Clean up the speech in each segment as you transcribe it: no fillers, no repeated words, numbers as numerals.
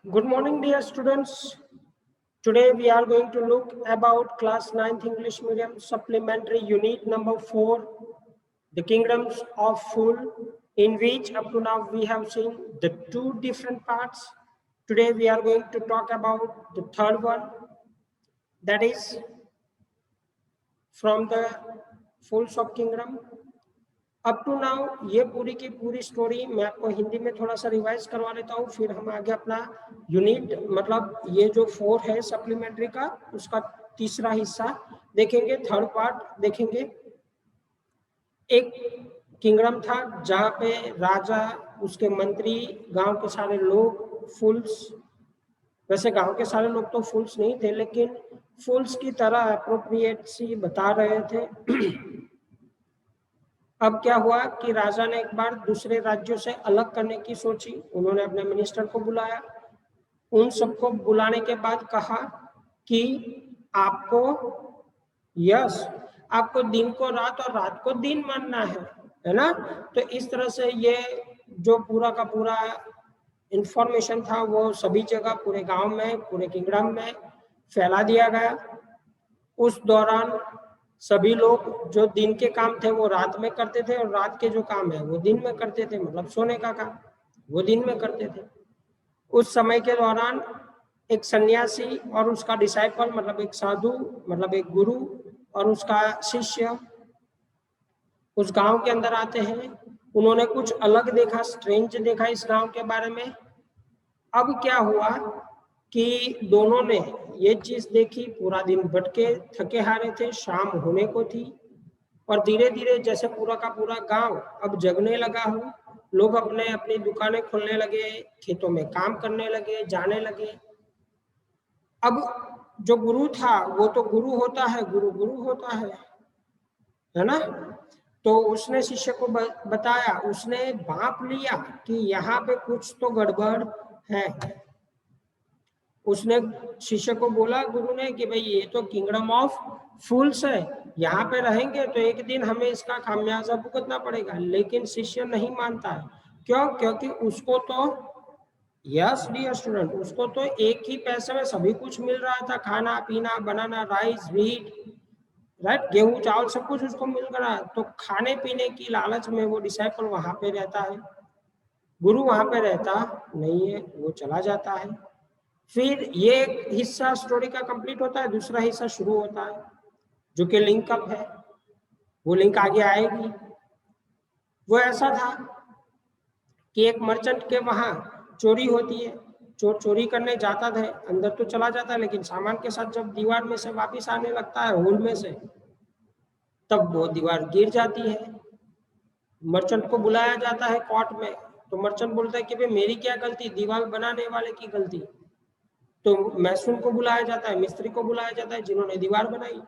Good morning, dear students. Today we are going to look about class 9th English medium supplementary unit number 4, the kingdoms of Fool, in which up to now we have seen the two different parts. Today we are going to talk about the third one, that is from the Fools of Kingdom. Up to now ये पूरी की पूरी story मैं आपको हिंदी में थोड़ा सा revise करवा लेता हूँ, फिर हम आगे अपना यूनिट मतलब ये जो 4 है सप्लीमेंट्री का उसका तीसरा हिस्सा देखेंगे, थर्ड पार्ट देखेंगे। एक किंगडम था जहाँ पे राजा, उसके मंत्री, गांव के सारे लोग फूल्स, वैसे गांव के सारे लोग तो फूल्स नहीं थे लेकिन फूल्स की तरह अप्रोप्रिएट सी बता रहे थे। अब क्या हुआ कि राजा ने एक बार दूसरे राज्यों से अलग करने की सोची। उन्होंने अपने मिनिस्टर को बुलाया, उन सबको बुलाने के बाद कहा कि आपको आपको दिन को रात और रात को दिन मानना है ना। तो इस तरह से ये जो पूरा का पूरा इंफॉर्मेशन था वो सभी जगह पूरे गांव में, पूरे किंगडम में फैला दिया गया। उस दौरान सभी लोग जो दिन के काम थे वो रात में करते थे और रात के जो काम है वो दिन में करते थे, मतलब सोने का काम वो दिन में करते थे। उस समय के दौरान एक सन्यासी और उसका डिसाइपल, मतलब एक साधु, मतलब एक गुरु और उसका शिष्य उस गांव के अंदर आते हैं। उन्होंने कुछ अलग देखा, स्ट्रेंज देखा इस गांव के बारे में। अब क्या हुआ कि दोनों ने ये चीज देखी, पूरा दिन भटके थके हारे थे, शाम होने को थी और धीरे धीरे जैसे पूरा का पूरा गांव अब जगने लगा हो, लोग अपने अपनी दुकानें खोलने लगे, खेतों में काम करने लगे, जाने लगे। अब जो गुरु था वो तो गुरु होता है, गुरु गुरु होता है ना। तो उसने शिष्य को बताया, उसने भांप लिया कि यहाँ पे कुछ तो गड़बड़ है। उसने शिष्य को बोला, गुरु ने, कि भाई ये तो किंगडम ऑफ फूल्स है, यहाँ पे रहेंगे तो एक दिन हमें इसका खामियाजा भुगतना पड़ेगा। लेकिन शिष्य नहीं मानता है। क्यों? क्योंकि उसको तो यस डियर स्टूडेंट, उसको तो एक ही पैसे में सभी कुछ मिल रहा था, खाना पीना, बनाना, राइस, व्हीट, राइट, गेहूं चावल सब कुछ उसको मिल रहा। तो खाने पीने की लालच में वो डिसाइपल वहां पे रहता है, गुरु वहां पे रहता नहीं है, वो चला जाता है। फिर ये एक हिस्सा स्टोरी का कंप्लीट होता है, दूसरा हिस्सा शुरू होता है जो कि लिंक अप है, वो लिंक आगे आएगी। वो ऐसा था कि एक मर्चेंट के वहां चोरी होती है, चोर चोरी करने जाता था, अंदर तो चला जाता है लेकिन सामान के साथ जब दीवार में से वापिस आने लगता है होल में से, तब वो दीवार गिर जाती है। मर्चेंट को बुलाया जाता है कोर्ट में, तो मर्चेंट बोलता है कि भाई मेरी क्या गलती, दीवार बनाने वाले की गलती। तो मैसून को बुलाया जाता है, मिस्त्री को बुलाया जाता है जिन्होंने दीवार बनाई।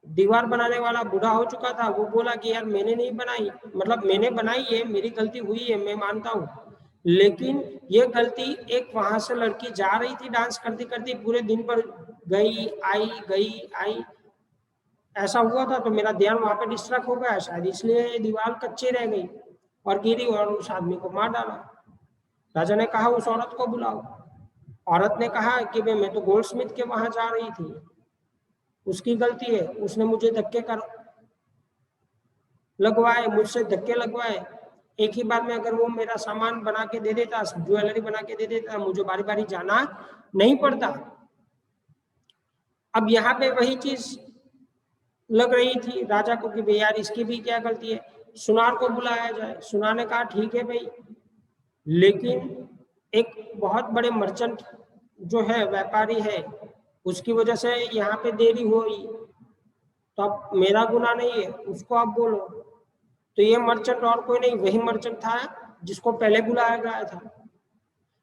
दीवार बनाने वाला बूढ़ा हो चुका था, वो बोला कि यार मैंने नहीं बनाई, मतलब मैंने बनाई है, मेरी गलती हुई है, मैं मानता हूँ, लेकिन ये गलती एक वहां से लड़की जा रही थी डांस करती करती, पूरे दिन पर गई आई, ऐसा हुआ था, तो मेरा ध्यान वहां पे डिस्ट्रैक्ट हो गया शायद, इसलिए दीवार कच्ची रह गई और गिरी और उस आदमी को मार डाला। राजा ने कहा उस औरत को बुलाओ। औरत ने कहा कि भाई मैं तो गोल्ड स्मिथ के वहां जा रही थी, उसकी गलती है, उसने मुझे धक्के कर लगवाए, मुझसे धक्के लगवाए। एक ही बार में अगर वो मेरा सामान बना के दे देता, ज्वेलरी बना के दे देता, मुझे बारी बारी जाना नहीं पड़ता। अब यहाँ पे वही चीज लग रही थी राजा को कि भाई यार इसकी भी क्या गलती है, सुनार को बुलाया जाए। सुनार ने कहा ठीक है भाई, लेकिन एक बहुत बड़े मर्चेंट जो है, व्यापारी है, उसकी वजह से यहाँ पे देरी हुई, तो अब मेरा गुनाह नहीं है, उसको आप बोलो। तो ये मर्चेंट और कोई नहीं, वही मर्चेंट था जिसको पहले बुलाया गया था।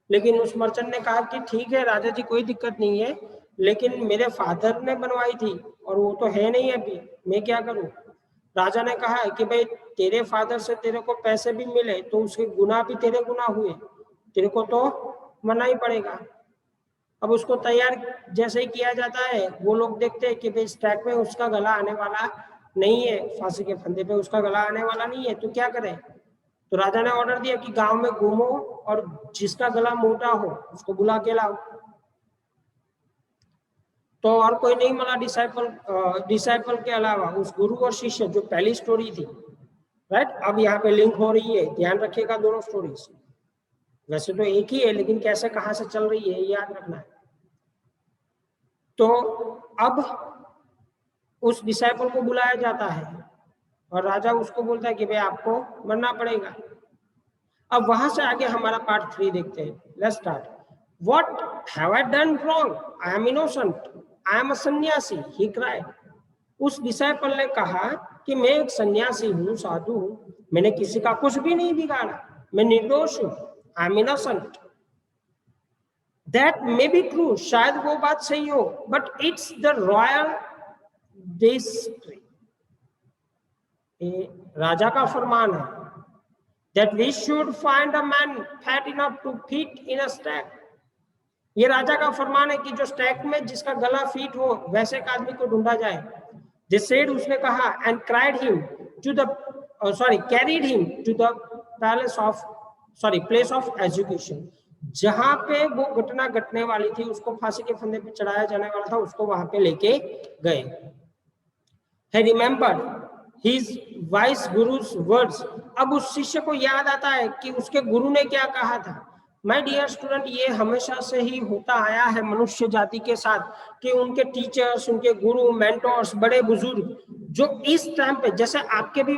लेकिन उस मर्चेंट ने कहा कि ठीक है राजा जी, कोई दिक्कत नहीं है, लेकिन मेरे फादर ने बनवाई थी और वो तो है नहीं अभी, मैं क्या करूं। राजा ने कहा है कि भाई तेरे फादर से तेरे को पैसे भी मिले तो उसके गुनाह भी तेरे गुनाह हुए, तेरे को तो मना ही पड़ेगा। अब उसको तैयार जैसे ही किया जाता है, वो लोग देखते हैं कि भाई इस ट्रैक में उसका गला आने वाला नहीं है, फांसी के फंदे पे उसका गला आने वाला नहीं है, तो क्या करें। तो राजा ने ऑर्डर दिया कि गांव में घूमो और जिसका गला मोटा हो उसको बुला के लाओ। तो और कोई नहीं मिला डिसाइपल के अलावा, उस गुरु और शिष्य जो पहली स्टोरी थी, राइट। अब यहाँ पे लिंक हो रही है, ध्यान रखिएगा दोनों स्टोरीज। वैसे तो एक ही है, लेकिन कैसे कहाँ से चल रही है याद रखना है। तो अब उस डिसाइपल को बुलाया जाता है और राजा उसको बोलता है कि भाई आपको मरना पड़ेगा। अब वहां से आगे हमारा पार्ट 3 देखते हैं। Let's start. What have I done wrong? I am innocent, I am a सन्यासी, ही क्राइड। उस डिसाइपल ने कहा कि मैं एक सन्यासी हूँ, साधु हूँ, मैंने किसी का कुछ भी नहीं बिगाड़ा, मैं निर्दोष हूँ, I am innocent. That may be true, शायद वो बात सही हो, but it's the royal decree, राजा का फरमान है, that we should find a man fat enough to fit in a stack। ये राजा का फरमान है कि जो स्टैक में जिसका गला फिट हो वैसे एक आदमी को ढूंढा जाए। They said, उसने कहा, and carried him to the place of execution, जहां पे वो घटना घटने वाली थी, उसको फांसी के फंदे पे चढ़ाया जाने वाला था, उसको वहां पे लेके गए। He remembered his wise guru's words। अब उस शिष्य को याद आता है कि उसके गुरु ने क्या कहा था। माय डियर स्टूडेंट, ये हमेशा से ही होता आया है मनुष्य जाति के साथ कि उनके टीचर्स, उनके गुरु, मेंटोर्स, बड़े बुजुर्ग जो इस टाइम पे, जैसे आपके भी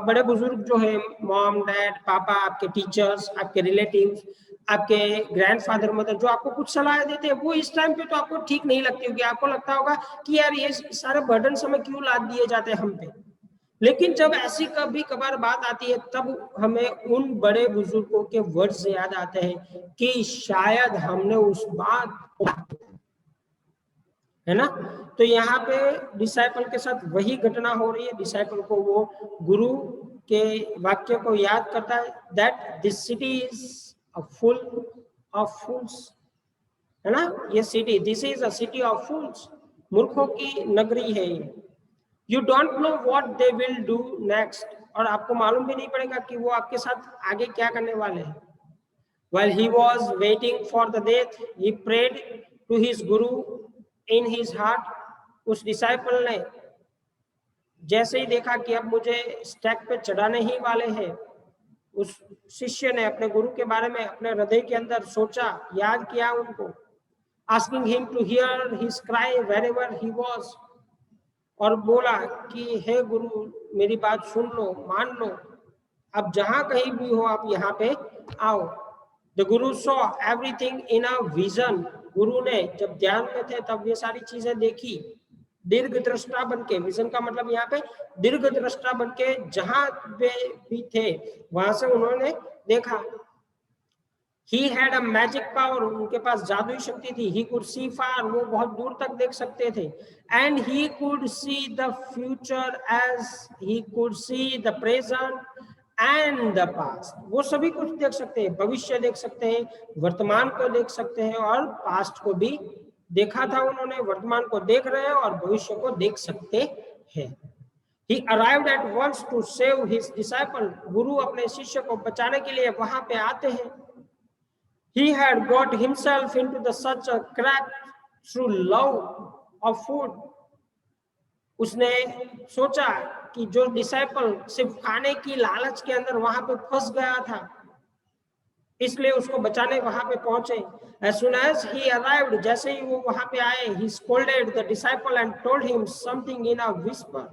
बड़े बुजुर्ग जो है, मॉम, डैड, पापा, आपके टीचर्स, आपके रिलेटिव्स, आपके ग्रैंडफादर, मदर, जो आपको कुछ सलाह देते हैं, वो इस टाइम पे तो आपको ठीक नहीं लगती होगी। आपको लगता होगा कि यार ये सारे बर्डन हमें क्यों लाद दिए जाते हैं हम पे। लेकिन जब ऐसी कभी कभार बात आती है, तब हमें उन बड़े बुजुर्गों के वर्ड्स याद आते हैं कि शायद हमने उस बात, है ना। तो यहाँ पे डिसाइपल के साथ वही घटना हो रही है। डिसाइपल को वो गुरु के वाक्य को याद करता है, that this city is a full of fools, है ना। ये city, this is a city of fools, मूर्खों की नगरी है ये। You don't know what they will do next, और आपको मालूम भी नहीं पड़ेगा कि वो आपके साथ आगे क्या करने वाले हैं। While he was waiting for the death, he prayed to his guru in his heart। उस डिसाइपल ने जैसे ही देखा कि अब मुझे स्टैक पे चढ़ाने ही वाले हैं, उस शिष्य ने अपने गुरु के बारे में अपने हृदय के अंदर सोचा, याद किया उनको, asking him to hear his cry wherever he was, और बोला कि हे गुरु, मेरी बात सुन लो, मान लो, अब जहां कहीं भी हो आप यहाँ पे आओ। The Guru saw everything in a vision. गुरु ने जब ध्यान में थे तब ये सारी चीजें देखी, दीर्घ दृष्टा बनके। विजन का मतलब यहाँ पे दीर्घ दृष्टा बनके जहां वे भी थे वहां से उन्होंने देखा। He had a magic power, उनके पास जादुई शक्ति थी। He could see far, वो बहुत दूर तक देख सकते थे। And he could see the future as he could see the present and the past। वो सभी कुछ देख सकते हैं, भविष्य देख सकते हैं, वर्तमान को देख सकते हैं, और पास्ट को भी देखा था उन्होंने, वर्तमान को देख रहे हैं और भविष्य को देख सकते हैं। He arrived at once to save his disciple। गुरु अपने शिष्य को बचाने के लिए वहां पे आते हैं। He had got himself into such a crack through love of food। उसने सोचा कि जो डिसाइपल सिर्फ खाने की लालच के अंदर वहां पे फंस गया था, इसलिए उसको बचाने वहां पे पहुंचे। As soon as he arrived, जैसे ही वो वहां पे आए, he scolded the disciple and told him something in a whisper।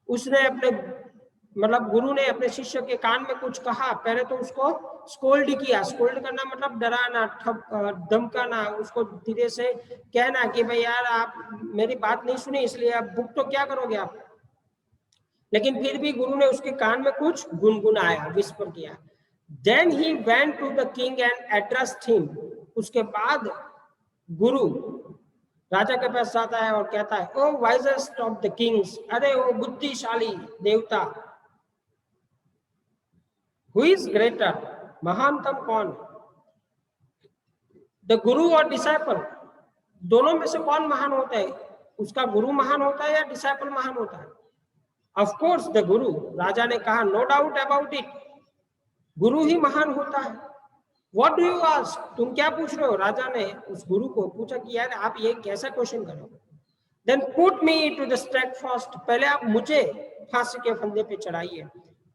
उसने अपने मतलब गुरु ने अपने शिष्य के कान में कुछ कहा। पहले तो उसको स्कोल्ड किया। स्कोल्ड करना मतलब डराना, धमकाना, उसको धीरे से कहना कि भाई यार आप मेरी बात नहीं सुनी, इसलिए आप बुक तो क्या करोगे आप। लेकिन फिर भी गुरु ने उसके कान में कुछ गुनगुनाया, विस्पर किया। Then he went to the king and addressed him। उसके बाद गुरु राजा के पास जाता है और कहता है, ओ वाइजेस्ट ऑफ द किंग्स, अरे ओ बुद्धिशाली देवता, Who is greater? महानतम कौन? द गुरु और डिसाइपल, दोनों में से कौन महान होता है? उसका गुरु महान होता है या डिसाइपल महान होता है? ऑफ कोर्स द गुरु। राजा ने कहा, नो डाउट अबाउट इट। गुरु ही महान होता है। What do you ask? तुम क्या पूछ रहे हो? राजा ने उस गुरु को पूछा कि यार आप ये कैसा क्वेश्चन कर रहे हो? Then put me to the stake first. पहले आप मुझे फांसी के फंदे पे चढ़ाइए।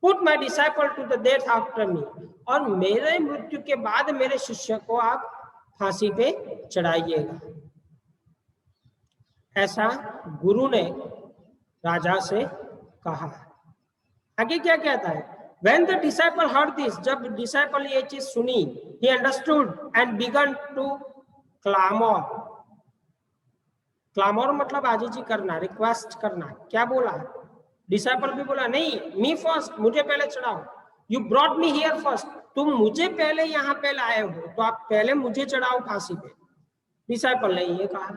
Put my disciple to the death after me. और मेरे मृत्यु के बाद मेरे शिष्य को आप फांसी पे चढ़ाइएगा। ऐसा गुरु ने राजा से कहा। आगे क्या कहता है? When the disciple heard this, जब disciple ये चीज सुनी, he understood and began to clamor. Clamor मतलब आजीजी करना, रिक्वेस्ट करना। क्या बोला? डिसाइपल भी बोला नहीं, मी फर्स्ट, मुझे पहले चढ़ाओ। You brought me here first, तुम मुझे पहले यहाँ पे लाए हो, तो आप पहले मुझे चढ़ाओ फांसी पे। डिसाइपल ने ये कहा,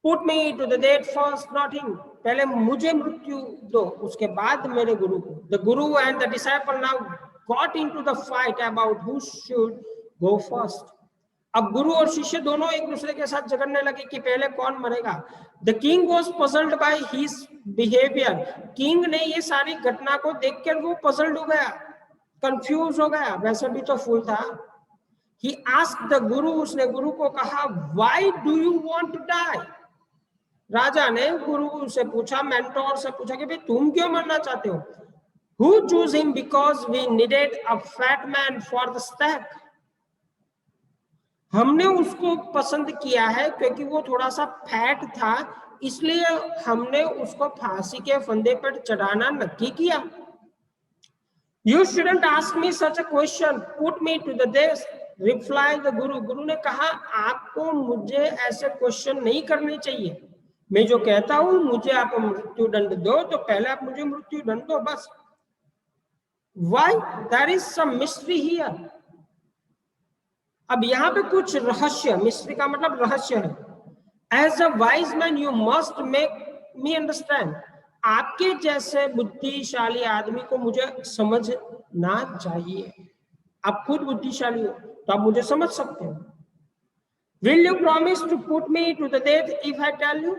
put me to the death first, not him, पहले मुझे मृत्यु दो, उसके बाद मेरे गुरु को। The guru and the disciple now got into the fight about who should go first. अब गुरु और शिष्य दोनों एक दूसरे के साथ झगड़ने लगे कि पहले कौन मरेगा। The king was puzzled by his behaviour, king ने ये सारी घटना को देखकर वो पजल्ड हो गया, कंफ्यूज हो गया, वैसे भी तो फूल था। He asked the गुरु, उसने गुरु को कहा, why do you want to die? राजा ने गुरु से पूछा, मेंटोर से पूछा कि भाई तुम क्यों मरना चाहते हो? Who chose him? Because we needed a fat man for the stake. हमने उसको पसंद किया है क्योंकि वो थोड़ा सा फैट था, इसलिए हमने उसको फांसी के फंदे पर चढ़ाना नक्की किया। You shouldn't ask me such a question. Put me to the death. Reply the गुरु, गुरु ने कहा आपको मुझे ऐसे क्वेश्चन नहीं करने चाहिए, मैं जो कहता हूं मुझे आप मृत्यु दंड दो तो पहले आप मुझे मृत्यु दंड दो बस। Why? There is some mystery here. अब यहाँ पे कुछ रहस्य, मिस्ट्री का मतलब रहस्य है। As a wise man you must make me understand. आपके जैसे बुद्धिशाली आदमी को मुझे समझना चाहिए। आप खुद बुद्धिशाली हो तो आप मुझे समझ सकते हो। Will you promise to put me to the death if I tell you?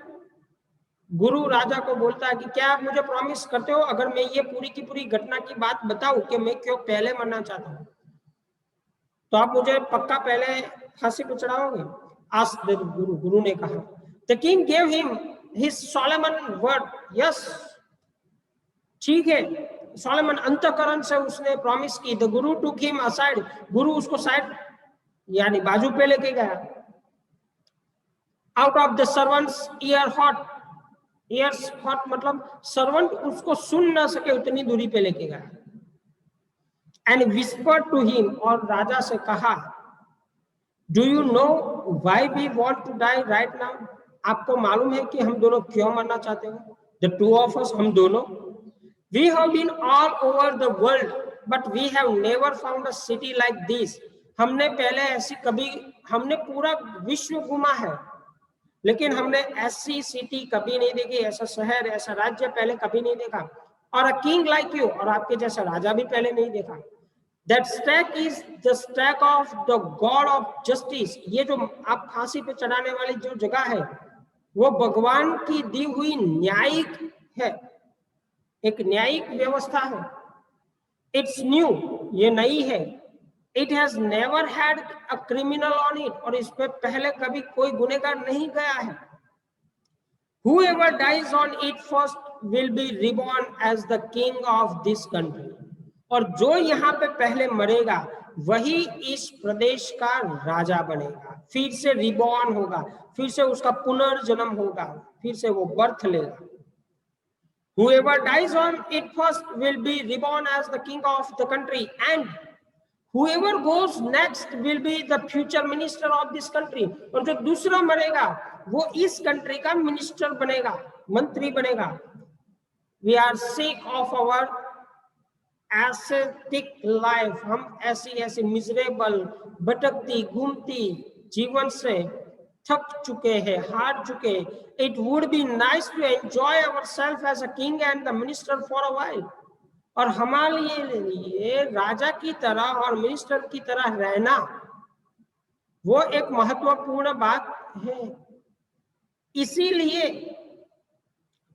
गुरु राजा को बोलता है कि क्या आप मुझे प्रॉमिस करते हो अगर मैं ये पूरी की पूरी घटना की बात बताऊं कि मैं क्यों पहले मरना चाहता हूं, तो आप मुझे पक्का पहले फांसी पे चढ़ाओगे? Asked the गुरु, गुरु ने कहा। The king gave him his solemn word. Yes, ठीक है। सोलोमन अंतःकरण से उसने प्रॉमिस की। The Guru took him aside, गुरु उसको साइड यानी बाजू पे लेके गया। Out of the servants year hot, years hot मतलब सर्वेंट उसको सुन ना सके उतनी दूरी पे लेके गया। एंड विस्पर्ड टू हिम, और राजा से कहा, do you know why we want to die right now? आपको मालूम है कि हम दोनों क्यों मरना चाहते हो? द टू ऑफ अस, हम दोनों। We have been all over the world, but we have never found a city like this. हमने पहले ऐसी कभी, हमने पूरा विश्व घूमा है, लेकिन हमने ऐसी सिटी कभी नहीं देखी, ऐसा शहर, ऐसा राज्य पहले कभी नहीं देखा। और a king like you, और आपके जैसा राजा भी पहले नहीं देखा। That stake is the stake of the God of justice. ये जो आप फांसी पे चढ़ाने वाली जो जगह है, वो भगवान की दी हुई न्यायिक है, एक न्यायिक व्यवस्था है। इट्स न्यू, ये नई है। It has never had a criminal on it, और इस पे पहले कभी कोई गुनहगार नहीं गया है। Whoever dies on it first will be reborn as the king of this country. और जो यहाँ पे पहले मरेगा वही इस प्रदेश का राजा बनेगा, फिर से रिबॉर्न होगा, फिर से उसका पुनर्जन्म होगा, फिर से वो बर्थ लेगा। Whoever dies on it first will be reborn as the king of the country, and whoever goes next will be the future minister of this country. और जो दूसरा मरेगा वो इस कंट्री का मिनिस्टर बनेगा, मंत्री बनेगा। We are sick of our ascetic life. हम ऐसी मिजरेबल, भटकती घूमती जीवन से थक चुके हैं, हार चुके। It would be nice to enjoy ourselves as a king and the minister for a while. और हमारे लिए राजा की तरह और मिनिस्टर की तरह रहना वो एक महत्वपूर्ण बात है। इसीलिए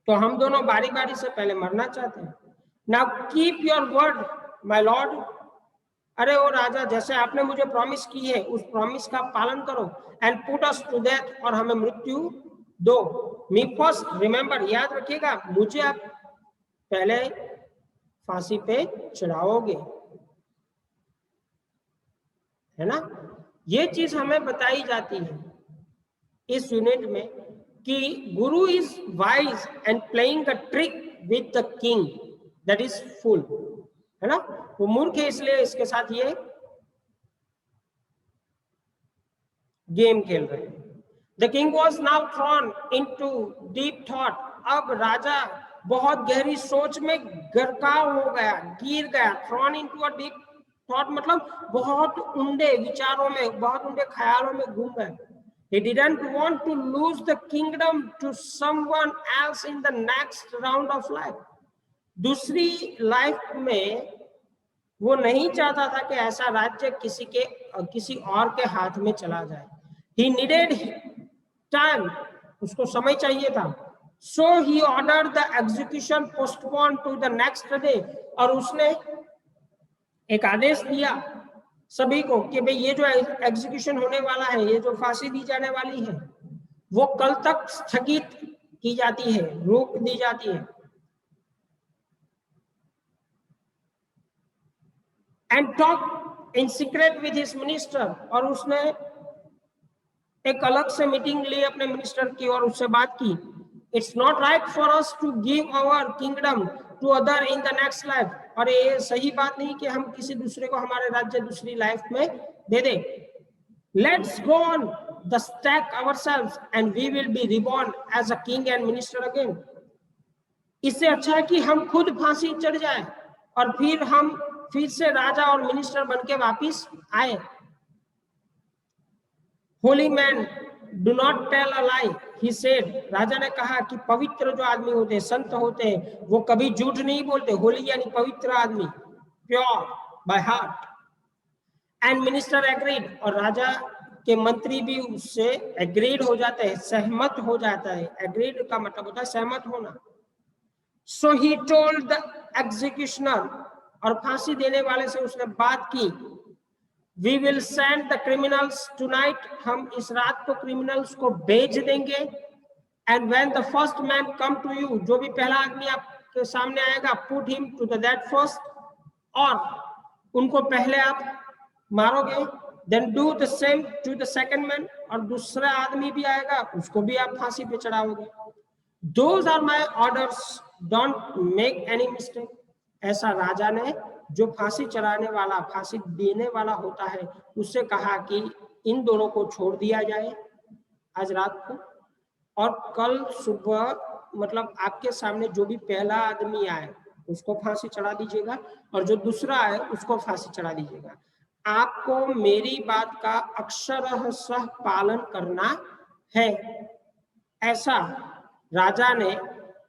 तो हम दोनों बारी बारी से पहले मरना चाहते हैं। Now keep your word, my lord. अरे ओ राजा, जैसे आपने मुझे प्रॉमिस की है उस प्रॉमिस का पालन करो, and put us to death, और हमें मृत्यु दो। मी फर्स्ट, रिमेंबर, याद रखिएगा, मुझे आप पहले फांसी पे चढ़ाओगे, है ना। ये चीज हमें बताई जाती है इस यूनिट में कि गुरु is wise and playing a trick with the king, that is full, है ना। वो मूर्ख है इसलिए इसके साथ ये गेम खेल रहे हैं। The king was now thrown into deep thought, अब राजा बहुत गहरी सोच में गरकाव हो गया, गिर गया। Thrown into a deep thought मतलब बहुत उंडे विचारों में, बहुत उंडे ख्यालों में घूम गए। He didn't want to lose the kingdom to someone else in the next round of life. दूसरी लाइफ में वो नहीं चाहता था कि ऐसा राज्य किसी और के हाथ में चला जाए। He needed time, उसको समय चाहिए था। So he ordered the execution postponed to the next day, और उसने एक आदेश दिया सभी को कि भाई ये जो एग्जीक्यूशन होने वाला है, ये जो फांसी दी जाने वाली है, वो कल तक स्थगित की जाती है, रोक दी जाती है। And talk in secret with his minister, और उसने एक अलग से मीटिंग ली अपने मिनिस्टर की और उससे बात की। It's not right for us to give our kingdom to other in the next life, और ये सही बात नहीं कि हम किसी दूसरे को हमारे राज्य दूसरी लाइफ में दे दें। Let's go on the stack ourselves and we will be reborn as a king and minister again. इससे अच्छा है कि हम खुद फांसी चढ़ जाए और फिर से राजा और मिनिस्टर बनके वापिस आए। Holy man do not tell a lie, he said, राजा ने कहा कि पवित्र जो आदमी होते हैं, संत होते हैं, वो कभी झूठ नहीं बोलते। होली यानी पवित्र आदमी, pure by heart. And minister agreed, और राजा के मंत्री भी उससे एग्रीड हो जाते हैं, सहमत हो जाता है। एग्रीड का मतलब होता है सहमत होना। सो ही टोल्ड द एग्जीक्यूशनर, और फांसी देने वाले से उसने बात की, We will send the criminals tonight, हम इस रात को क्रिमिनल्स को भेज देंगे। And when the first man come to you, जो भी पहला आदमी आपके सामने आएगा, put him to the death first, और उनको पहले आप मारोगे। Then do the same to the second man, और दूसरा आदमी भी आएगा, उसको भी आप फांसी पे चढ़ाओगे। Those are my orders, don't make any mistake। ऐसा राजा ने जो फांसी चढ़ाने वाला, फांसी देने वाला होता है, उससे कहा कि इन दोनों को छोड़ दिया जाए आज रात को, और कल सुबह मतलब आपके सामने जो भी पहला आदमी आए उसको फांसी चढ़ा दीजिएगा, और जो दूसरा आए उसको फांसी चढ़ा दीजिएगा। आपको मेरी बात का अक्षरशः पालन करना है। ऐसा राजा ने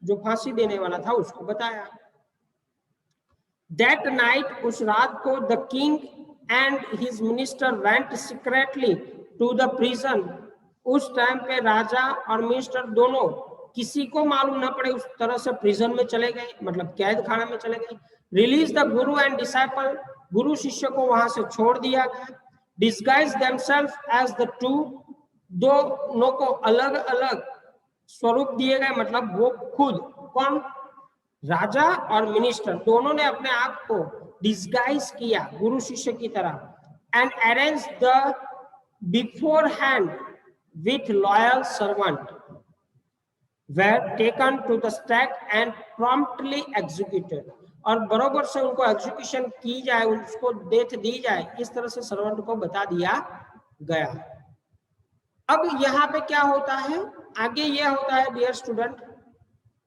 जो फांसी देने वाला था उसको बताया। That night, उस रात को, the king and his minister went secretly to the prison। उस टाइम पे राजा और मिनिस्टर दोनों, किसी को मालूम ना पड़े, उस तरह से प्रिजन में चले गए, मतलब कैद खाना में चले गए। Release the guru and disciple, गुरु शिष्य को वहां से छोड़ दिया गया। Disguise themself as the two, दोनों को अलग अलग स्वरूप दिए गए, मतलब वो खुद, कौन, राजा और मिनिस्टर, दोनों ने अपने आप को डिस्गाइज किया गुरु शिष्य की तरह। And arrange the before hand with loyal servant were taken to the stake and promptly executed, और बरोबर से उनको एग्जीक्यूशन की जाए, उसको डेथ दी जाए, इस तरह से सर्वेंट को बता दिया गया। अब यहाँ पे क्या होता है, आगे यह होता है डियर स्टूडेंट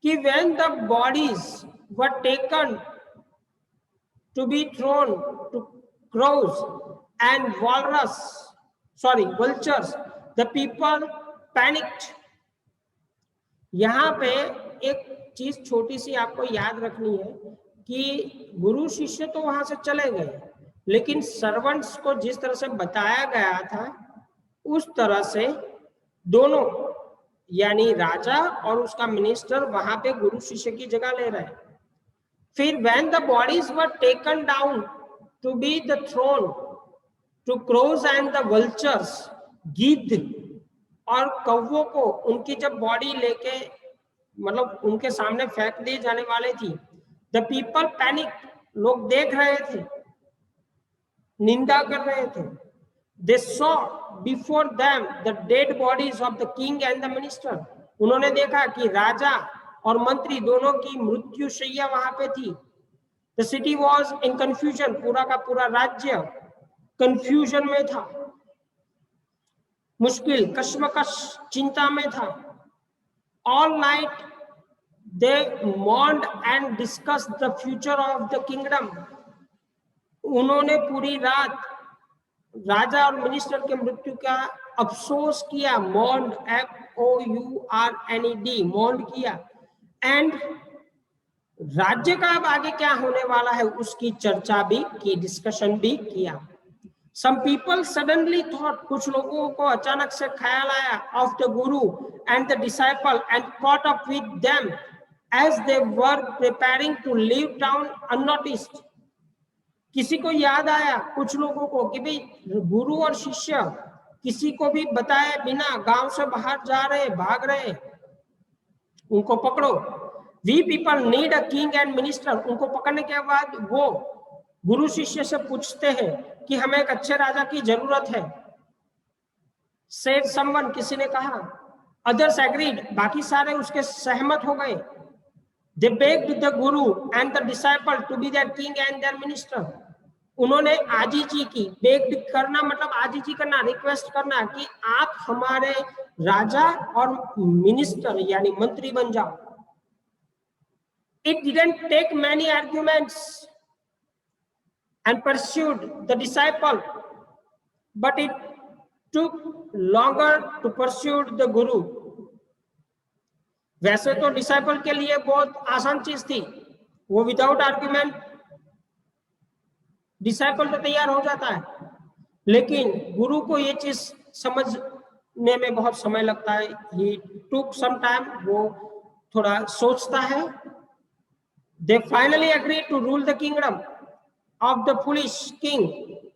कि when the bodies were taken to be thrown to crows and vultures, the people panicked। यहाँ पे एक चीज छोटी सी आपको याद रखनी है कि गुरु शिष्य तो वहां से चले गए, लेकिन सर्वेंट्स को जिस तरह से बताया गया था उस तरह से दोनों, यानी राजा और उसका मिनिस्टर वहां पे गुरु शिष्य की जगह ले रहे हैं। फिर when the bodies were taken down, to be the throne to crows and the vultures, गिद्ध और कौवों को उनकी जब बॉडी लेके मतलब उनके सामने फेंक दी जाने वाली थी, द पीपल पैनिक, लोग देख रहे थे, निंदा कर रहे थे। They saw before them the dead bodies of the king and the minister, उन्होंने देखा कि राजा और मंत्री दोनों की मृत्यु शैया वहां पे थी। The city was in confusion, पूरा का पूरा राज्य कंफ्यूजन में था, मुश्किल, कश्मकश, चिंता में था। All night they mourned and discussed the future of the kingdom, उन्होंने पूरी रात राजा और मिनिस्टर के मृत्यु का अफसोस किया, mourned, MOURNED, mourned किया। एंड राज्य का अब आगे क्या होने वाला है उसकी चर्चा भी की, डिस्कशन भी किया। Some people suddenly thought, कुछ लोगों को अचानक से ख्याल आया, of the guru and the disciple and caught up with them as they were preparing to leave town unnoticed। किसी को याद आया, कुछ लोगों को, कि भाई गुरु और शिष्य किसी को भी बताए बिना गांव से बाहर जा रहे, भाग रहे, उनको पकड़ो। We people need a king and minister, उनको पकड़ने के बाद वो गुरु शिष्य से पूछते हैं कि हमें एक अच्छे राजा की जरूरत है। Said someone, किसी ने कहा। Others agreed, बाकी सारे उसके सहमत हो गए। They begged the guru and the disciple to be their king and their minister, उन्होंने आजीजी की। बेग्ड करना मतलब आजीजी करना, रिक्वेस्ट करना कि आप हमारे राजा और मिनिस्टर यानी मंत्री बन जाओ। It didn't take many arguments and pursued the disciple, but it took longer to pursue the guru। वैसे तो डिसाइपल के लिए बहुत आसान चीज थी, वो विदाउट आर्ग्यूमेंट डिसाइपल तो तैयार हो जाता है, लेकिन गुरु को ये चीज समझने में बहुत समय लगता है। He took some time, वो थोड़ा सोचता है। They finally agreed to rule the kingdom of the foolish king,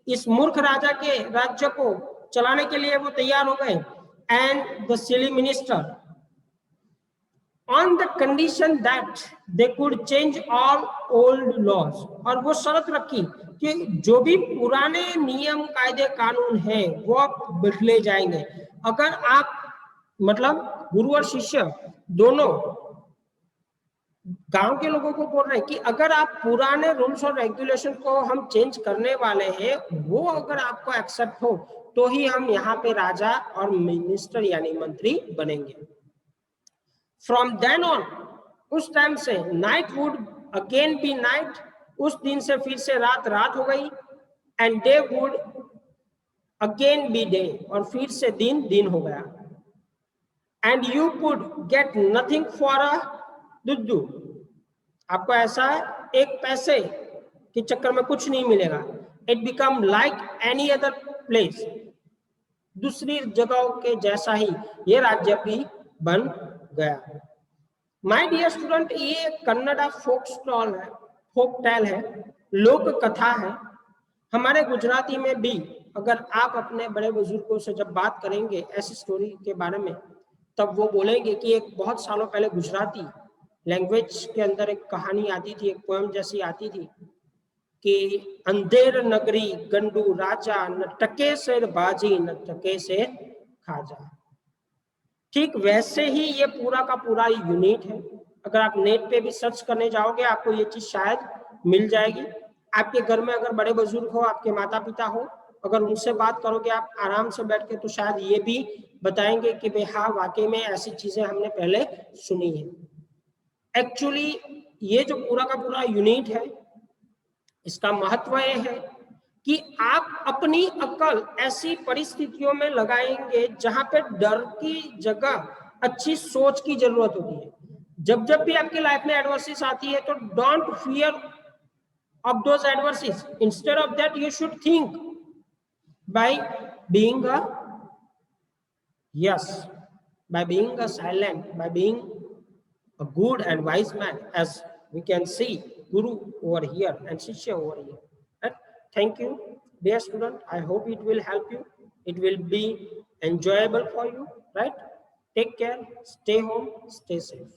इस मूर्ख राजा के राज्य को चलाने के लिए वो तैयार हो गए। And the silly minister, on the condition that they could change all old laws, और वो शर्त रखी कि जो भी पुराने नियम कायदे कानून है वो अब बदले जाएंगे। अगर आप मतलब गुरु और शिष्य दोनों गांव के लोगों को बोल रहे हैं कि अगर आप पुराने रूल्स और रेगुलेशन को हम चेंज करने वाले हैं, वो अगर आपको एक्सेप्ट हो तो ही हम यहाँ पे राजा और मिनिस्टर यानी मंत्री बनेंगे। From then on, उस टाइम से night would again be night, उस दिन से फिर से रात रात हो गई। And day would again be day, और फिर से दिन दिन हो गया। And you could get nothing for a दुद्दू, आपको ऐसा एक पैसे के चक्कर में कुछ नहीं मिलेगा। It become like any other place, दूसरी जगहों के जैसा ही ये राज्य भी बन गया। माय डियर स्टूडेंट, ये कन्नड़ा फोक स्टॉल है, फोक टेल है, लोक कथा है। हमारे गुजराती में भी अगर आप अपने बड़े बुजुर्गों से जब बात करेंगे ऐसी स्टोरी के बारे में, तब वो बोलेंगे कि एक बहुत सालों पहले गुजराती लैंग्वेज के अंदर एक कहानी आती थी, एक पोएम जैसी आती थी कि अंधेर नगरी गंडू राजा, न टके से बाजी न टके से खाजा। ठीक वैसे ही ये पूरा का पूरा यूनिट है। अगर आप नेट पे भी सर्च करने जाओगे आपको ये चीज शायद मिल जाएगी। आपके घर में अगर बड़े बुजुर्ग हो, आपके माता पिता हो, अगर उनसे बात करोगे आप आराम से बैठ के, तो शायद ये भी बताएंगे कि भाई हाँ वाकई में ऐसी चीजें हमने पहले सुनी है। एक्चुअली ये जो पूरा का पूरा यूनिट है, इसका महत्व ये है कि आप अपनी अक्ल ऐसी परिस्थितियों में लगाएंगे जहां पे डर की जगह अच्छी सोच की जरूरत होती है। जब जब भी आपकी लाइफ में एडवर्सिटीज आती है तो don't fear of those adversities, instead of that you should think by being a by being a silent, by being a good and wise man, as we can see Guru over here and Shishya over here. Thank you, dear student. I hope it will help you. It will be enjoyable for you, right? Take care, stay home, stay safe.